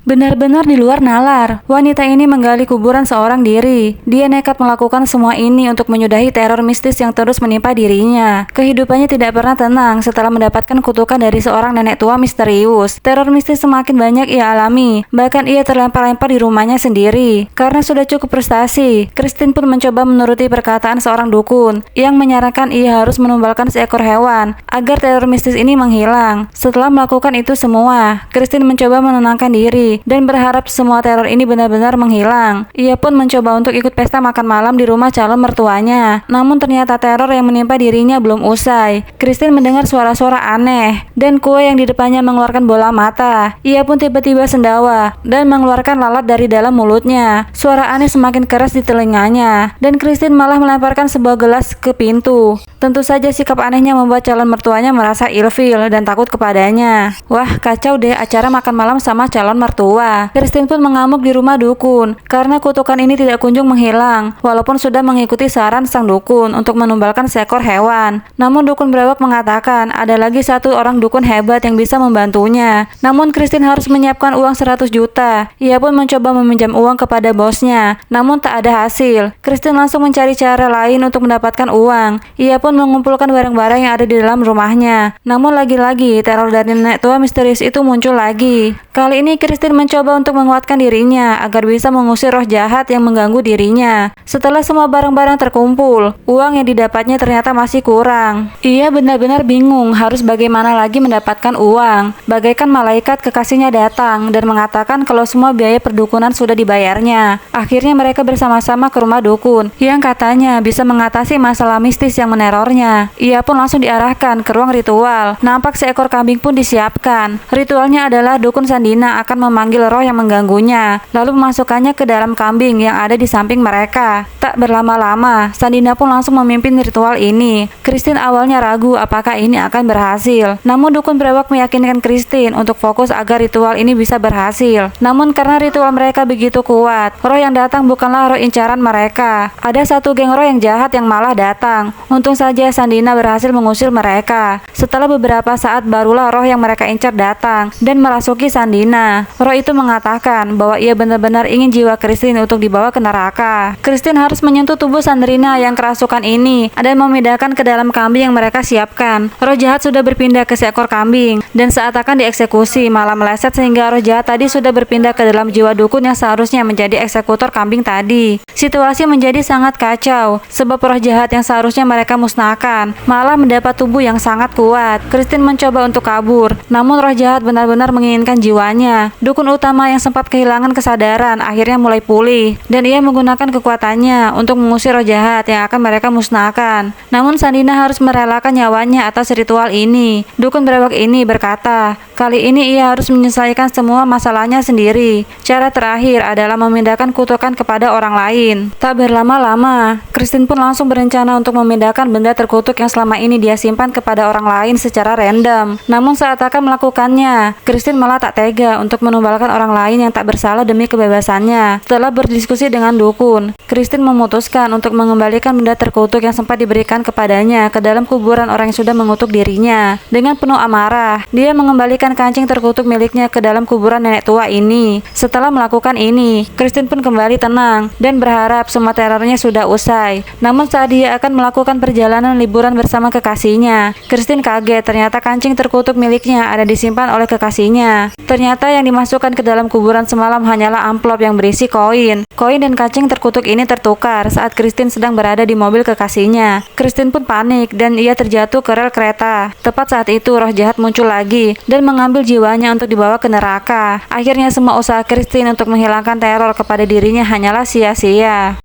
Benar-benar di luar nalar. Wanita ini menggali kuburan seorang diri. Dia nekat melakukan semua ini untuk menyudahi teror mistis yang terus menimpa dirinya. Kehidupannya tidak pernah tenang setelah mendapatkan kutukan dari seorang nenek tua misterius. Teror mistis semakin banyak ia alami. Bahkan ia terlempar-lempar di rumahnya sendiri. Karena sudah cukup frustasi, Christine pun mencoba menuruti perkataan seorang dukun yang menyarankan ia harus menumbalkan seekor hewan agar teror mistis ini menghilang. Setelah melakukan itu semua, Christine mencoba menenangkan diri dan berharap semua teror ini benar-benar menghilang. Ia pun mencoba untuk ikut pesta makan malam di rumah calon mertuanya. Namun ternyata teror yang menimpa dirinya belum usai. Christine mendengar suara-suara aneh dan kue yang di depannya mengeluarkan bola mata. Ia pun tiba-tiba sendawa dan mengeluarkan lalat dari dalam mulutnya. Suara aneh semakin keras di telinganya dan Christine malah melemparkan sebuah gelas ke pintu. Tentu saja sikap anehnya membuat calon mertuanya merasa ilfil dan takut kepadanya. Wah, kacau deh acara makan malam sama calon mertua. Christine pun mengamuk di rumah dukun karena kutukan ini tidak kunjung menghilang walaupun sudah mengikuti saran sang dukun untuk menumbalkan seekor hewan. Namun dukun berewak mengatakan ada lagi satu orang dukun hebat yang bisa membantunya. Namun Christine harus menyiapkan uang 100 juta. Ia pun mencoba meminjam uang kepada bosnya, namun tak ada hasil. Christine langsung mencari cara lain untuk mendapatkan uang. Ia pun mengumpulkan barang-barang yang ada di dalam rumahnya. Namun lagi-lagi teror dari nenek tua misterius itu muncul lagi. Kali ini Christine mencoba untuk menguatkan dirinya agar bisa mengusir roh jahat yang mengganggu dirinya. Setelah semua barang-barang terkumpul, uang yang didapatnya ternyata masih kurang. Ia benar-benar bingung harus bagaimana lagi mendapatkan uang. Bagaikan malaikat kekasihnya datang dan mengatakan kalau semua biaya perdukunan sudah dibayarnya. Akhirnya mereka bersama-sama ke rumah dukun yang katanya bisa mengatasi masalah mistis yang menerornya. Ia pun langsung diarahkan ke ruang ritual. Nampak seekor kambing pun disiapkan. Ritualnya adalah dukun Sandina akan memanggil roh yang mengganggunya, lalu memasukkannya ke dalam kambing yang ada di samping mereka. Tak berlama-lama, Sandina pun langsung memimpin ritual ini. Christine awalnya ragu apakah ini akan berhasil. Namun dukun berewak meyakinkan Christine untuk fokus agar ritual ini bisa berhasil. Namun karena ritual mereka begitu kuat, roh yang datang bukanlah roh incaran mereka. Ada satu geng roh yang jahat yang malah datang. Untung saja Sandina berhasil mengusir mereka. Setelah beberapa saat barulah roh yang mereka incar datang dan merasuki Sandina. Roh itu mengatakan bahwa ia benar-benar ingin jiwa Christine untuk dibawa ke neraka. Christine harus menyentuh tubuh Sandrina yang kerasukan ini dan memindahkan ke dalam kambing yang mereka siapkan. Roh jahat sudah berpindah ke seekor kambing dan saat akan dieksekusi malah meleset sehingga roh jahat tadi sudah berpindah ke dalam jiwa dukun yang seharusnya menjadi eksekutor kambing tadi. Situasi menjadi sangat kacau sebab roh jahat yang seharusnya mereka musnahkan malah mendapat tubuh yang sangat kuat. Christine mencoba untuk kabur, namun roh jahat benar-benar menginginkan jiwanya. Dukun utama yang sempat kehilangan kesadaran akhirnya mulai pulih dan ia menggunakan kekuatannya untuk mengusir roh jahat yang akan mereka musnahkan. Namun Sandina harus merelakan nyawanya atas ritual ini. Dukun berewak ini berkata, kali ini ia harus menyelesaikan semua masalahnya sendiri. Cara terakhir adalah memindahkan kutukan kepada orang lain. Tak berlama-lama, Christine pun langsung berencana untuk memindahkan benda terkutuk yang selama ini dia simpan kepada orang lain secara random. Namun saat akan melakukannya, Christine malah tak tega untuk menumbalkan orang lain yang tak bersalah demi kebebasannya. Setelah berdiskusi dengan dukun, Christine memutuskan untuk mengembalikan benda terkutuk yang sempat diberikan kepadanya ke dalam kuburan orang yang sudah mengutuk dirinya. Dengan penuh amarah, dia mengembalikan kancing terkutuk miliknya ke dalam kuburan nenek tua ini. Setelah melakukan ini, Christine pun kembali tenang dan berharap semua terornya sudah usai. Namun saat dia akan melakukan perjalanan liburan bersama kekasihnya, Christine kaget ternyata kancing terkutuk miliknya ada disimpan oleh kekasihnya. Ternyata yang dimasukkan ke dalam kuburan semalam hanyalah amplop yang berisi koin. Koin dan kancing terkutuk ini tertukar saat Christine sedang berada di mobil kekasihnya. Christine pun panik dan ia terjatuh ke rel kereta. Tepat saat itu roh jahat muncul lagi dan mengambil jiwanya untuk dibawa ke neraka. Akhirnya semua usaha Christine untuk menghilangkan teror kepada dirinya hanyalah sia-sia.